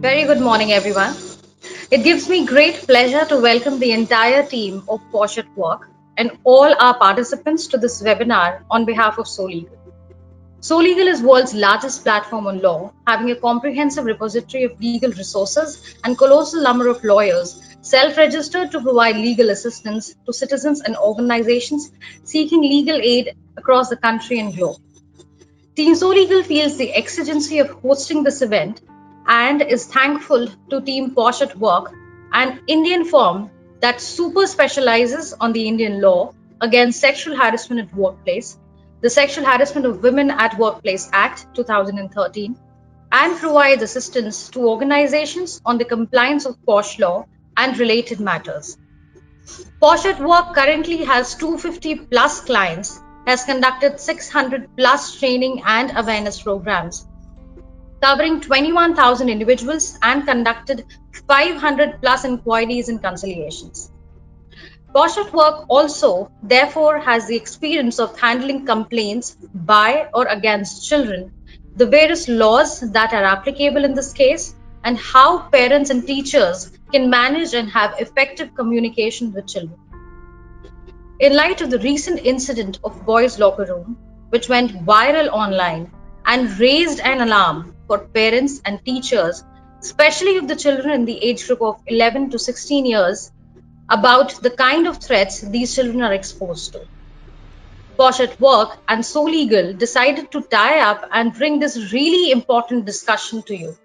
Very good morning, everyone. It gives me great pleasure to welcome the entire team of Posh at Work and all our participants to this webinar on behalf of SoLegal. SoLegal is world's largest platform on law, having a comprehensive repository of legal resources and colossal number of lawyers self-registered to provide legal assistance to citizens and organizations seeking legal aid across the country and globe. Team SoLegal feels the exigency of hosting this event and is thankful to Team Posh at Work, an Indian firm that super specializes on the Indian law against sexual harassment at workplace, the Sexual Harassment of Women at Workplace Act 2013, and provides assistance to organizations on the compliance of POSH law and related matters. Posh at Work currently has 250 plus clients, has conducted 600 plus training and awareness programs, covering 21,000 individuals and conducted 500 plus inquiries and conciliations. Posh at Work also, therefore, has the experience of handling complaints by or against children, the various laws that are applicable in this case, and how parents and teachers can manage and have effective communication with children. In light of the recent incident of Boiz locker room, which went viral online and raised an alarm for parents and teachers, especially of the children in the age group of 11 to 16 years, about the kind of threats these children are exposed to. Posh at Work and SoLegal decided to tie up and bring this really important discussion to you.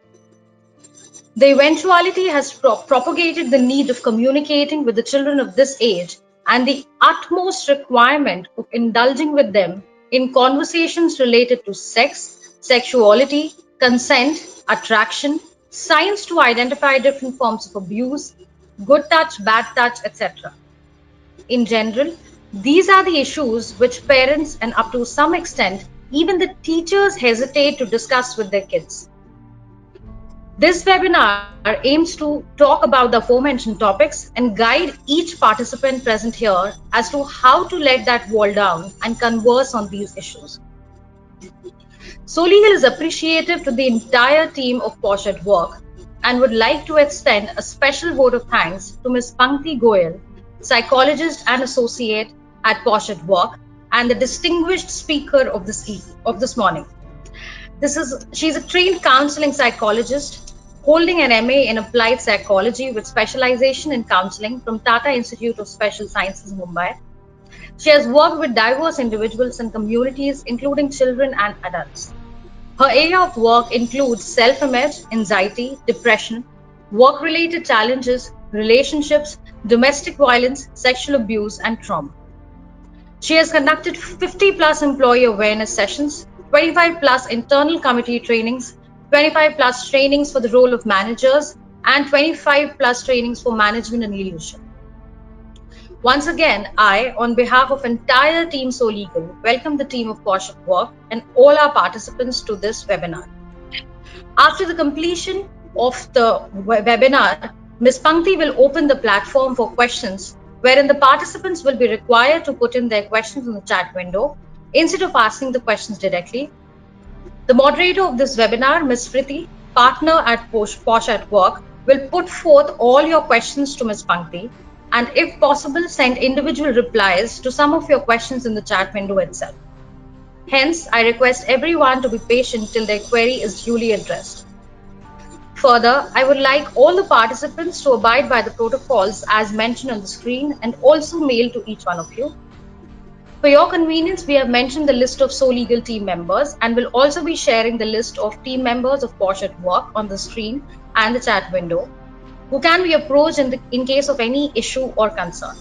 The eventuality has propagated the need of communicating with the children of this age and the utmost requirement of indulging with them in conversations related to sex, sexuality, consent, attraction, signs to identify different forms of abuse, good touch, bad touch, etc. In general, these are the issues which parents and up to some extent even the teachers hesitate to discuss with their kids. This webinar aims to talk about the aforementioned topics and guide each participant present here as to how to let that wall down and converse on these issues. SoLegal is appreciative to the entire team of Posh at Work and would like to extend a special vote of thanks to Ms. Pankti Goyal, psychologist and associate at Posh at Work, and the distinguished speaker of this morning. She's a trained counseling psychologist holding an MA in Applied Psychology with specialization in counseling from Tata Institute of Special Sciences, Mumbai. She has worked with diverse individuals and communities, including children and adults. Her area of work includes self-image, anxiety, depression, work-related challenges, relationships, domestic violence, sexual abuse, and trauma. She has conducted 50 plus employee awareness sessions, 25 plus internal committee trainings, 25 plus trainings for the role of managers, and 25 plus trainings for management and leadership. Once again, I, on behalf of entire Team SoLegal, welcome the team of Posh at Work and all our participants to this webinar. After the completion of the webinar, Ms. Pankti will open the platform for questions, wherein the participants will be required to put in their questions in the chat window instead of asking the questions directly. The moderator of this webinar, Ms. Priti, partner at Posh at Work, will put forth all your questions to Ms. Pankti, and if possible, send individual replies to some of your questions in the chat window itself. Hence, I request everyone to be patient till their query is duly addressed. Further, I would like all the participants to abide by the protocols as mentioned on the screen and also mail to each one of you. For your convenience, we have mentioned the list of SoLegal team members and will also be sharing the list of team members of Posh at Work on the screen and the chat window, who can be approached in case of any issue or concern.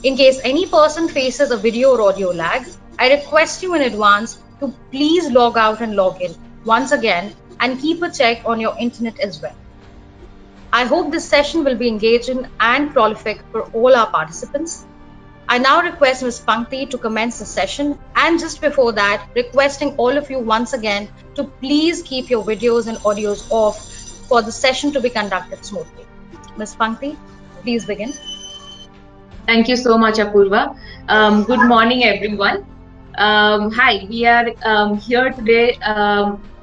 In case any person faces a video or audio lag, I request you in advance to please log out and log in once again and keep a check on your internet as well. I hope this session will be engaging and prolific for all our participants. I now request Ms. Pankti to commence the session, and just before that, requesting all of you once again to please keep your videos and audios off for the session to be conducted smoothly. Ms. Pankti, please begin. Thank you so much, Apurva. Good morning, everyone. Hi, we are here today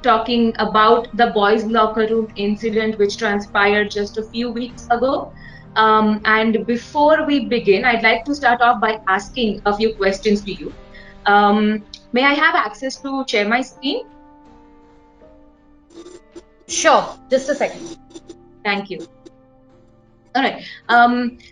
talking about the boys' locker room incident which transpired just a few weeks ago. And before we begin, I'd like to start off by asking a few questions to you. May I have access to share my screen? Sure, just a second. Thank you. All right.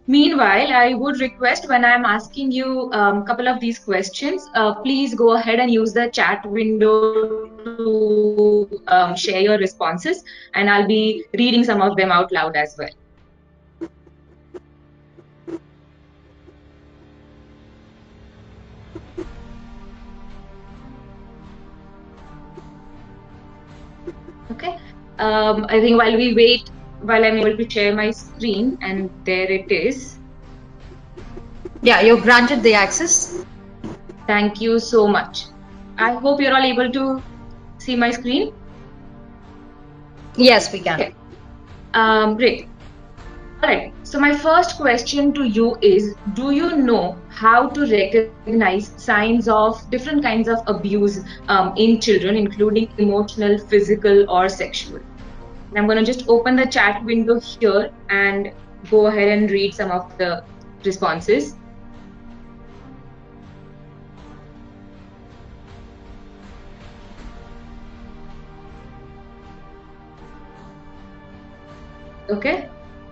Meanwhile, I would request when I'm asking you a couple of these questions, please go ahead and use the chat window to share your responses, and I'll be reading some of them out loud as well. Okay. I think while we wait, while I'm able to share my screen, and there it is. Yeah, you're granted the access. Thank you so much. I hope you're all able to see my screen. Yes, we can. Okay. Great. All right. So my first question to you is, do you know how to recognize signs of different kinds of abuse in children, including emotional, physical, or sexual? And I'm going to just open the chat window here and go ahead and read some of the responses. Okay.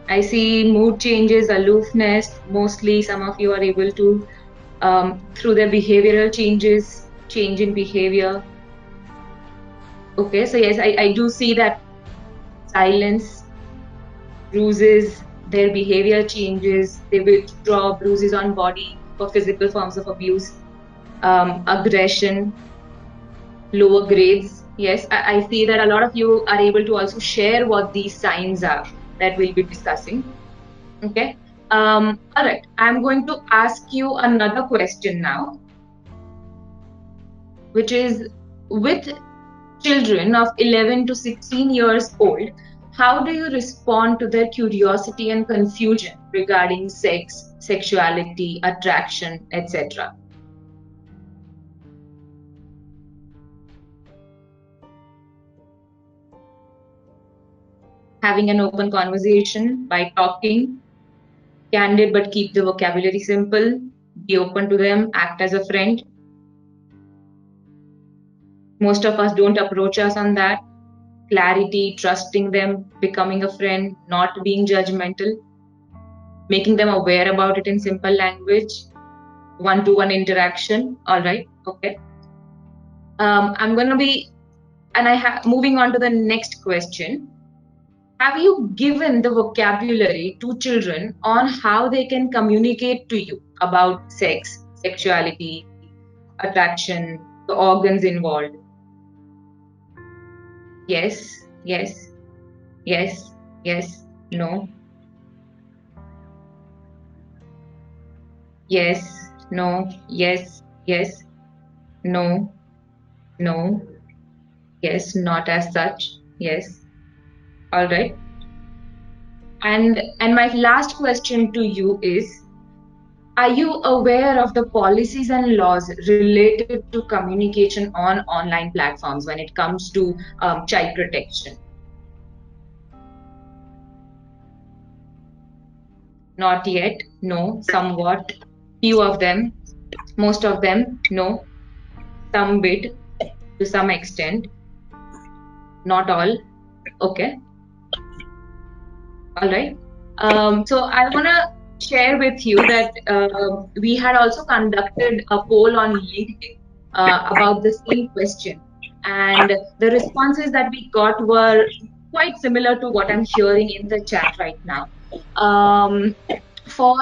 I see mood changes, aloofness. Mostly, some of you are able to, through their behavioral changes, change in behavior. Okay, so yes, I do see that silence, bruises, their behavior changes, they withdraw bruises on body for physical forms of abuse, aggression, lower grades. Yes, I see that a lot of you are able to also share what these signs are that we'll be discussing. Okay. All right. I'm going to ask you another question now, which is, with children of 11 to 16 years old, how do you respond to their curiosity and confusion regarding sex, sexuality, attraction, etc.? Having an open conversation by talking, candid but keep the vocabulary simple, be open to them, act as a friend. Most of us don't approach us on that. Clarity, trusting them, becoming a friend, not being judgmental, making them aware about it in simple language, one-to-one interaction. All right, okay. I'm going to be, and moving on to the next question. Have you given the vocabulary to children on how they can communicate to you about sex, sexuality, attraction, the organs involved? Yes, yes, yes, yes, no, yes, no, yes, yes, no, no, yes, not as such, yes. All right. And my last question to you is, are you aware of the policies and laws related to communication on online platforms when it comes to child protection? Not yet, no, somewhat, few of them, most of them, no, some bit to some extent, not all. Okay, all right. So I want to share with you that we had also conducted a poll on LinkedIn about the same question. And the responses that we got were quite similar to what I'm hearing in the chat right now. Um, for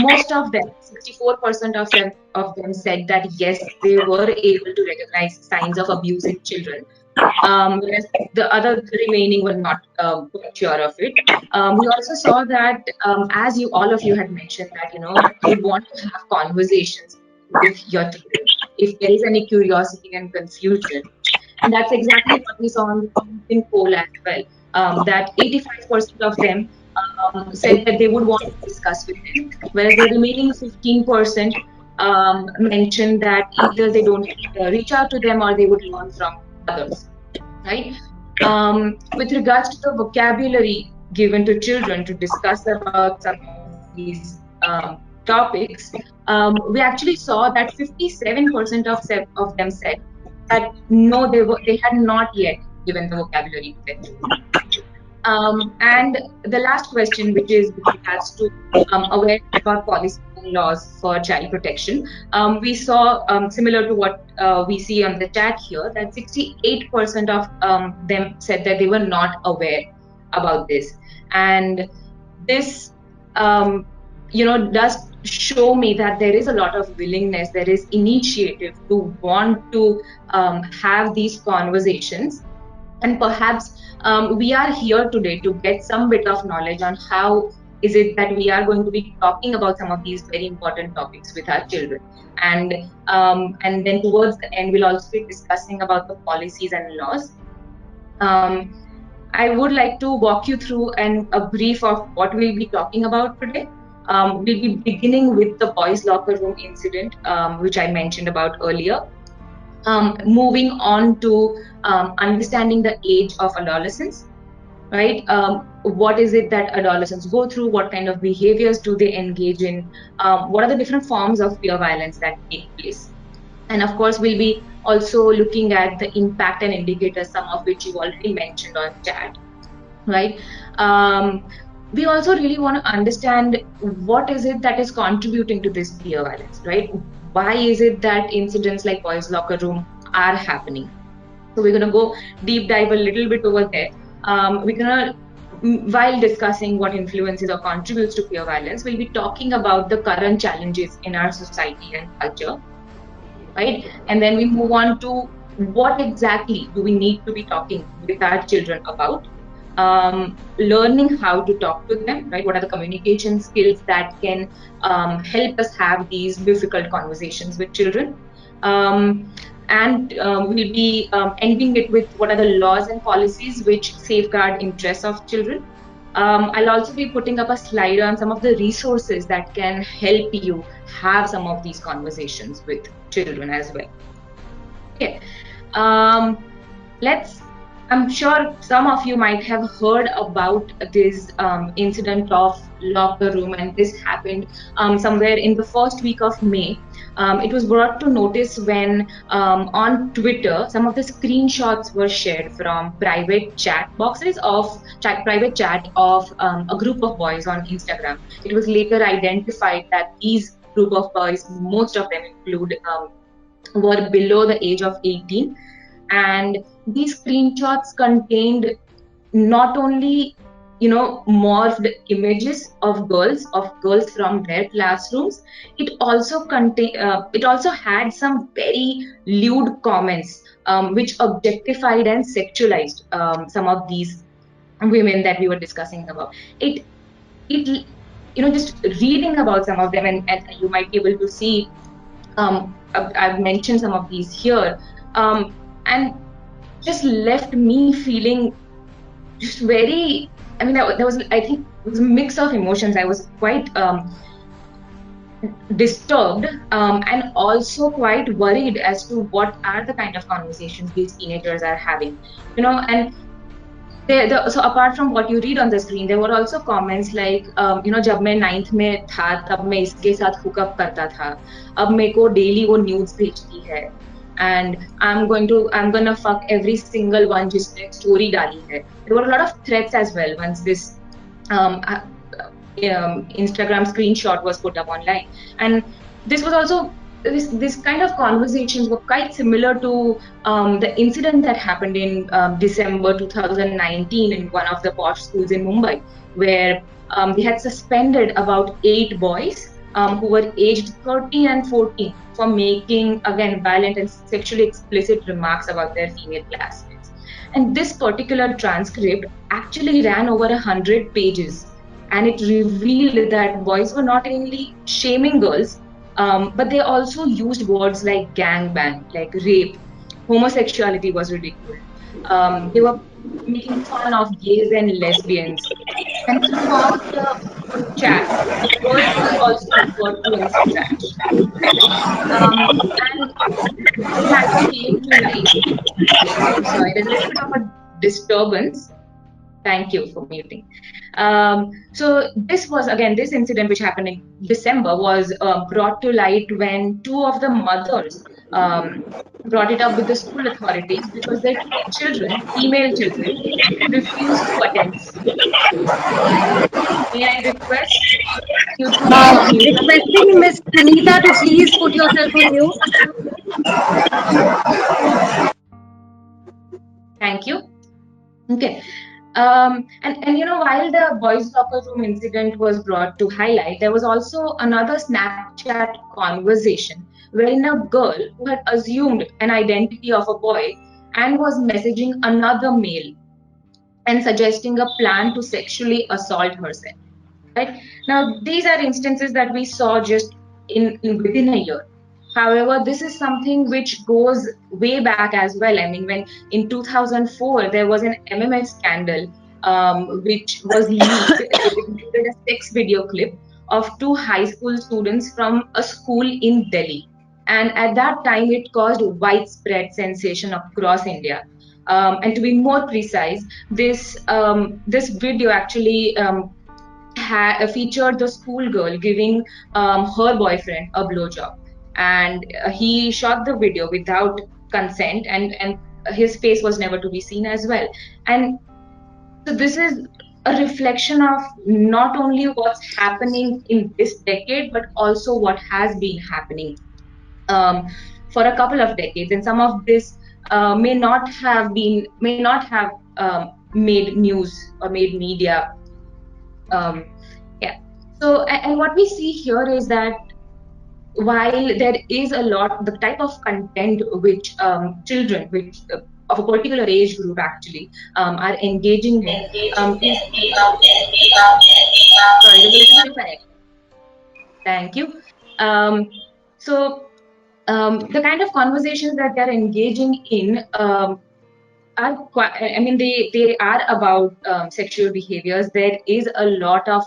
most of them, 64% of them said that yes, they were able to recognize signs of abuse in children, whereas the remaining were not quite sure of it. We also saw that, as you all of you had mentioned, that you want to have conversations with your children if there is any curiosity and confusion, and that's exactly what we saw on the LinkedIn poll as well. That 85% of them said that they would want to discuss with them, whereas the remaining 15% mentioned that either they don't reach out to them or they would learn from others, right? With regards to the vocabulary given to children to discuss about some of these topics, we actually saw that 57% of them said that no, they had not yet given the vocabulary to their children. And the last question, which is with regards to awareness about policies and laws for child protection, we saw, similar to what we see on the chat here, that 68% of them said that they were not aware about this. And this, um, does show me that there is a lot of willingness, there is initiative to want to have these conversations. And perhaps we are here today to get some bit of knowledge on how is it that we are going to be talking about some of these very important topics with our children. And then towards the end, we'll also be discussing about the policies and laws. Um, I would like to walk you through a brief of what we'll be talking about today. We'll be beginning with the boys' locker room incident, which I mentioned about earlier. Moving on to understanding the age of adolescence, right? What is it that adolescents go through? What kind of behaviors do they engage in? What are the different forms of peer violence that take place? And of course, we'll be also looking at the impact and indicators, some of which you already mentioned on chat, right? We also really want to understand what is it that is contributing to this peer violence, right? Why is it that incidents like boys' locker room are happening? So we're going to go deep dive a little bit over there. We're going to, while discussing what influences or contributes to peer violence, we'll be talking about the current challenges in our society and culture, right? And then we move on to what exactly do we need to be talking with our children about, learning how to talk to them, right? What are the communication skills that can help us have these difficult conversations with children? And we'll be ending it with what are the laws and policies which safeguard interests of children. I'll also be putting up a slide on some of the resources that can help you have some of these conversations with children as well. Okay. Um, let's I'm sure some of you might have heard about this incident of locker room, and this happened somewhere in the first week of May. It was brought to notice when on Twitter, some of the screenshots were shared from private chat boxes of private chat of a group of boys on Instagram. It was later identified that these group of boys, most of them include were below the age of 18, and these screenshots contained not only morphed images of girls from their classrooms. It also had some very lewd comments, which objectified and sexualized some of these women that we were discussing about. It just reading about some of them, and you might be able to see, I've mentioned some of these here, and just left me feeling just very, I mean, there was, I think it was a mix of emotions. I was quite disturbed, and also quite worried as to what are the kind of conversations these teenagers are having, and so apart from what you read on the screen, there were also comments like, जब मैं ninth में था तब मैं इसके साथ hookup करता था, अब मेरे को daily वो nudes भेजती है, and I'm gonna fuck every single one जिसने story डाली है. There were a lot of threats as well once this Instagram screenshot was put up online, and this was also this kind of conversations were quite similar to the incident that happened in December 2019 in one of the posh schools in Mumbai, where they had suspended about 8 boys who were aged 13 and 14 for making, again, violent and sexually explicit remarks about their female classmates. And this particular transcript actually ran over 100 pages, and it revealed that boys were not only shaming girls, but they also used words like gangbang, like rape. Homosexuality was ridiculed. They were making fun of gays and lesbians. And throughout the chat. Girls were also referred to as trash, right? And it has been made to light. I'm sorry, there's a little bit of a disturbance. Thank you for muting. So this was again this incident which happened in December was brought to light when two of the mothers um, brought it up with the school authorities because their children, female children, refused to attend school. May I request you to mute yourself? Requesting Miss Sunita to please put yourself on mute. Thank you. Okay. And while the boys' locker room incident was brought to highlight, there was also another Snapchat conversation wherein a girl who had assumed an identity of a boy and was messaging another male and suggesting a plan to sexually assault herself. Right now, these are instances that we saw just in within a year. However, this is something which goes way back as well. I mean, when in 2004 there was an MMS scandal which was leaked. It included a sex video clip of two high school students from a school in Delhi, and at that time it caused widespread sensation across India. And to be more precise, this video actually featured the schoolgirl giving her boyfriend a blowjob, and he shot the video without consent, and his face was never to be seen as well. And so this is a reflection of not only what's happening in this decade, but also what has been happening um, for a couple of decades, and some of this may not have made news or made media. um, yeah. So, and what we see here is that while there is a lot, the type of content which children, which of a particular age group actually are engaging in, is sorry, there's a little bit of an echo. Thank you. Um, so the kind of conversations that they're engaging in are quite, I mean, they are about sexual behaviors. There is a lot of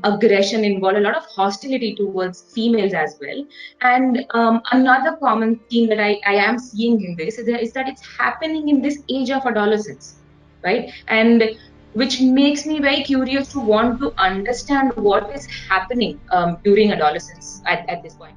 aggression involved, a lot of hostility towards females as well. And another common theme that I am seeing in this is that it's happening in this age of adolescence, right? And which makes me very curious to want to understand what is happening during adolescence at this point.